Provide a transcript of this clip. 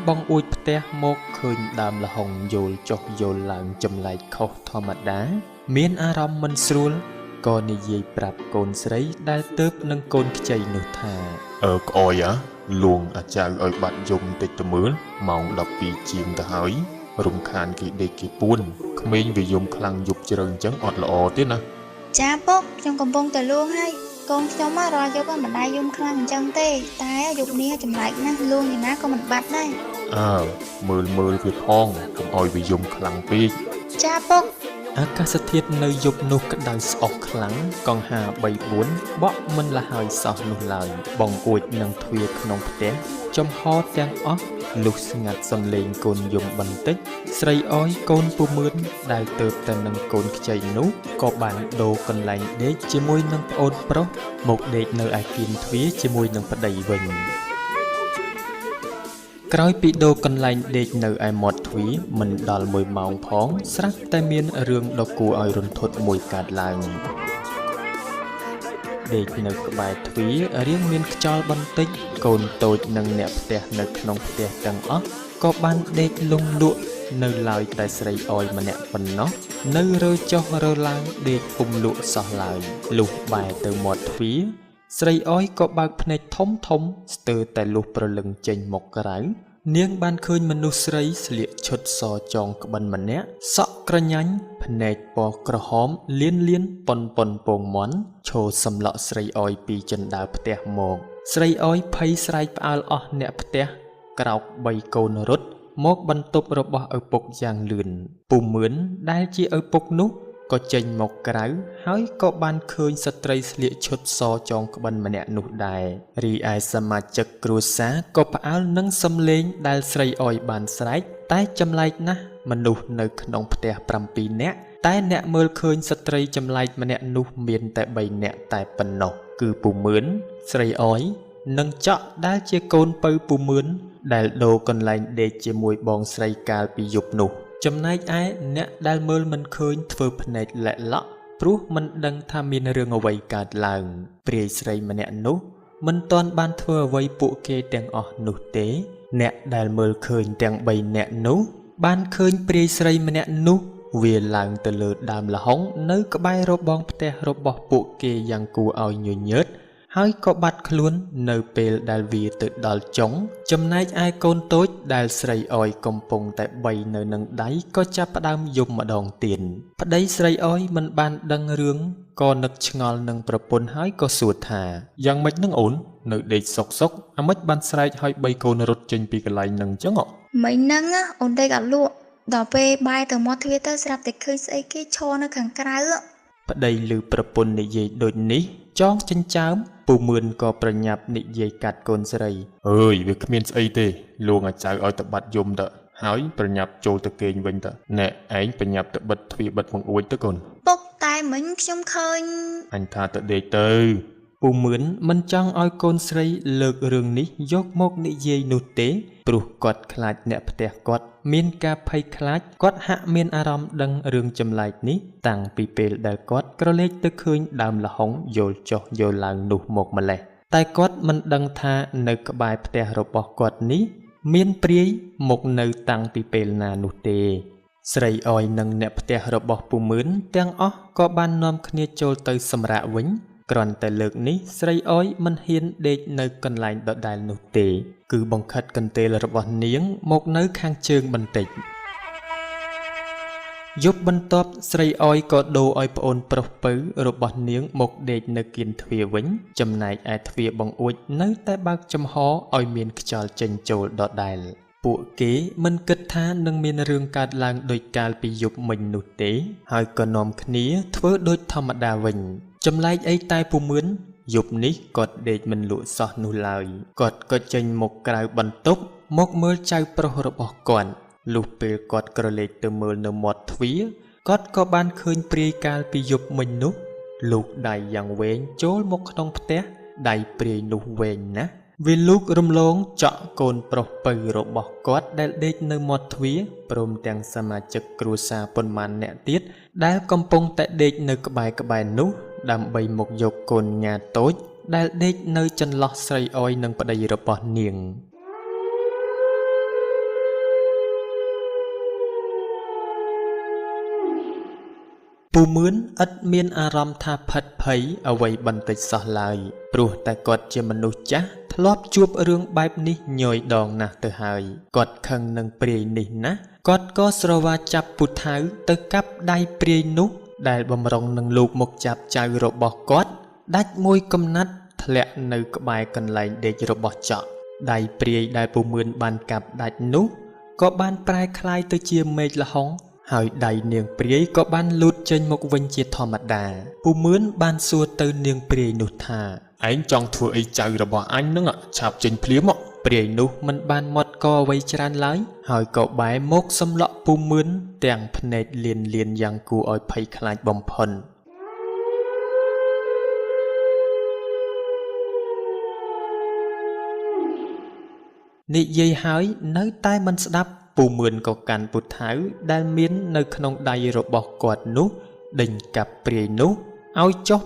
បងអួចផ្ទះមកឃើញដើមលហុងយល់ចុះយល់ឡើងចម្លែកខុសធម្មតាមានអារម្មណ៍មិនស្រួលក៏និយាយប្រាប់កូនស្រីដែលទៅនឹងកូនខ្ចីនោះថាក្អយលួងអាចៅឲ្យបាត់យំតិចទៅមើលម៉ោង12ជាងទៅហើយរំខានគេដេកគេពួនក្មេងវាយំខ្លាំងយប់ជ្រៅអញ្ចឹងអត់ល្អទេណាចាពុកខ្ញុំកំពុងតែលួងហើយកូនខ្ញុំរាល់យប់មិនដែរយំខ្លាំងអញ្ចឹងទេតែយប់នេះចម្លែកណាស់លួងយ៉ាងណាក៏មិនបាត់ដែរមើលវាផងកុំឲ្យវាយំខ្លាំងពេកចាពុកអាកាសធាតុនៅយប់នោះក្តៅស្អុះខ្លាំងកង្ហា3-4បក់មិនលហើយសោះនោះឡើយបងអួចនឹងទ្វារក្នុងផ្ទះចំហទាំងអស់លុះស្ងាត់សំឡេងកូនយំបន្តិចស្រីអោយកូនពូមឿនដែលទៅតែនឹងកូនខ្ចីនោះក៏បានដូរកន្លែងដេកជាមួយនឹងប្អូនប្រុសមកដេកនៅឯគៀនទ្វារជាមួយនឹងប្តីវិញក្រោយពីដូរកន្លែងដេកនៅឯមាត់ទ្វារមិនដល់1ម៉ោងផងស្រាប់តែមានរឿងដ៏គួរឲ្យរន្ធត់មួយកើតឡើងដេកនៅក្បែរទ្វាររៀងមានខ្យល់បន្តិចកូនតូចនិងអ្នកផ្ទះនៅក្នុងផ្ទះទាំងអស់ក៏បានដេកលង់លក់នៅឡើយតែស្រីអោយម្នាក់ប៉ុណ្ណោះនៅរើចុះរើឡើងដេកពុំលក់សោះឡើយលុះបែរទៅមាត់ទ្វារស្រីអោយក៏បើកភ្នែកធំស្ទើរតែលុះព្រលឹងចេញមកក្រៅនាងបានឃើញមនុស្សស្រីស្លៀកឈុតសចងក្បិនម្នាក់សក់ក្រញាញ់ភ្នែកពណ៌ក្រហមលៀនប៉ុនពងមន់ឈរសម្លក់ស្រីអោយពីចិណ្ដាលផ្ទះមកស្រីអោយភ័យស្រែកផ្អើលអស់អ្នកផ្ទះក្រោក3កូនរត់មកបន្ទប់របស់ឪពុកយ៉ាងលឿនពូមឿនដែលជាឪពុកនោះក៏ចេញមកក្រៅហើយក៏បានឃើញស្ត្រីស្លៀកឈុតសចងក្បិនម្នាក់នោះដែររីឯសមាជិកគ្រួសារក៏ផ្អើលនឹងសំឡេងដែលស្រីអោយបានស្រែកតែចម្លែកណាស់មនុស្សនៅក្នុងផ្ទះ7នាក់តែអ្នកមើលឃើញស្ត្រីចម្លែកម្នាក់នោះមានតែ3នាក់តែប៉ុណ្ណោះគឺពូមឿនស្រីអោយនិងចော့ដែលជាកូនពៅពូមឿនដែលដូរកន្លែងដេកជាមួយបងស្រីកាលពីយប់នោះចំណែកឯអ្នកដែលមើលមិនឃើញធ្វើភ្នែកលែកឡក់ព្រោះមិនដឹងថាមានរឿងអ្វីកើតឡើងព្រាយស្រីម្នាក់នោះមិនទាន់បានធ្វើអ្វីពួកគេទាំងអស់នោះទេអ្នកដែលមើលឃើញទាំង3នាក់នោះបានឃើញព្រាយស្រីម្នាក់នោះវាឡើងទៅលើដើមលហុងនៅក្បែររបងផ្ទះរបស់ពួកគេយ៉ាងគួរឲ្យញញើតហើយក៏បាត់ខ្លួននៅពេលដែលវាទៅដល់ចុងចំណែកឯកូនតូចដែលស្រីអោយកំពុងតែបីនៅនឹងដៃក៏ចាប់ផ្ដើមយំម្ដងទៀតប្តីស្រីអោយមិនបានដឹងរឿងក៏នឹកឆ្ងល់នឹងប្រពន្ធហើយក៏សួរថាយ៉ាងម៉េចនឹងអូននៅដេកសុកអាម៉េចបានស្រែកឲ្យ3កូនរត់ចេញពីកន្លែងនឹងចឹងមិញហ្នឹងអូនដេកអត់លក់ដល់ពេលបាយទៅមាត់ទ្វារទៅស្រាប់តែឃើញស្អីគេឈរនៅខាងក្រៅប្តីឮប្រពន្ធនិយាយដូចនេះចងចិញ្ចើមពូមឿនក៏ប្រញាប់និយាយកាត់កូនស្រីវាគ្មានស្អីទេលួងអាចៅឲ្យទៅបាត់យំទៅហើយប្រញាប់ចូលទៅគេងវិញទៅណែឯងប្រញាប់ទៅបិទទ្វារបិទបង្អួចទៅកូនពុកតែមិញខ្ញុំឃើញអញថាទៅដេកទៅពូមឿនមិនចង់ឲ្យកូនស្រីលើករឿងនេះយកមកនិយាយនោះទេព្រោះគាត់ខ្លាចអ្នកផ្ទះគាត់មានការភ័យខ្លាចគាត់ហាក់មានអារម្មណ៍ដឹងរឿងចម្លែកនេះតាំងពីពេលដែលគាត់ក្រឡេកទៅឃើញដើមលហុងយល់ចុះយល់ឡើងនោះមកម្លេះតែគាត់មិនដឹងថានៅក្បែរផ្ទះរបស់គាត់នេះមានព្រាយមកនៅតាំងពីពេលណានោះទេស្រីអោយនិងអ្នកផ្ទះរបស់ពូមឿនទាំងអស់ក៏បាននាំគ្នាចូលទៅសម្រាកវិញគ្រាន់តែលើកនេះស្រីអោយមិនហ៊ានដេកនៅកន្លែងដដែលនោះទេគឺបង្ខិតកន្ទេលរបស់នាងមកនៅខាងជើងបន្តិចយប់បន្ទាប់ស្រីអោយក៏ដូរឲ្យប្អូនប្រុសពៅរបស់នាងមកដេកនៅគៀនទ្វារវិញចំណែកឯទ្វារបង្អួចនៅតែបើកចំហឲ្យមានខ្យល់ចេញចូលដដែលពួកគេមិនគិតថានឹងមានរឿងកើតឡើងដោយកាលពីយប់មិញនោះទេហើយក៏នាំគ្នាធ្វើដូចធម្មតាវិញចម្លែកអីតែពូមឿនយប់នេះគាត់ដេកមិនលក់សោះនោះឡើយគាត់ក៏ចេញមកក្រៅបន្ទប់មកមើលចៅប្រុសរបស់គាត់លុះពេលគាត់ក្រឡេកទៅមើលនៅមាត់ទ្វារគាត់ក៏បានឃើញព្រាយកាលពីយប់មិញនោះលូកដៃយ៉ាងវែងចូលមកក្នុងផ្ទះដៃព្រាយនោះវែងណាស់វាលូករំលងចក់កូនប្រុសពៅរបស់គាត់ដែលដេកនៅមាត់ទ្វារព្រមទាំងសមាជិកគ្រួសារប៉ុន្មានអ្នកទៀតដែលកំពុងតែដេកនៅក្បែរនោះដើម្បីមកយកកូនញ៉ាតូចដែលដេកនៅចន្លោះស្រីអោយនិងប្តីរបស់នាង ពូមឿនឥតមានអារម្មណ៍ថាផិតភ័យអ្វីបន្តិចសោះឡើយព្រោះតែគាត់ជាមនុស្សចាស់ធ្លាប់ជួបរឿងបែបនេះញយដងណាស់ទៅហើយគាត់ខឹងនឹងព្រាយនេះណាស់គាត់ក៏ស្រវាចាប់ពូថៅទៅកាប់ដៃព្រាយនោះដែលបំរុងនឹងលោកមកចាប់ចៅរបស់គាត់ដាច់មួយកំណាត់ធ្លាក់នៅក្បែរកន្លែងដេករបស់ចក់ដៃព្រាយដែលពូមឿនបានកាប់ដាច់នោះក៏បានប្រែក្លាយទៅជាមេឃល្ហុងហើយដៃនាងព្រាយក៏បានលូតចេញមកវិញជាធម្មតាពូមឿនបានសួរទៅនាងព្រាយនោះថាឯងចង់ធ្វើអីចៅរបស់អញនឹងឆាប់ចេញភ្លាមមកព្រាយនោះមិនបានមាត់កអ្វីច្រើនឡើយហើយក៏បែរមកសម្លក់ពូមឿនទាំងភ្នែកលៀនលៀនយ៉ាងគួរឲ្យភ័យខ្លាចបំផុតនិយាយហើយនៅតែមិនស្ដាប់ពូមឿនក៏កាន់ពូថៅដែលមាននៅក្នុងដៃរបស់គាត់នោះដេញកាប់ព្រាយនោះឲ្យចុះ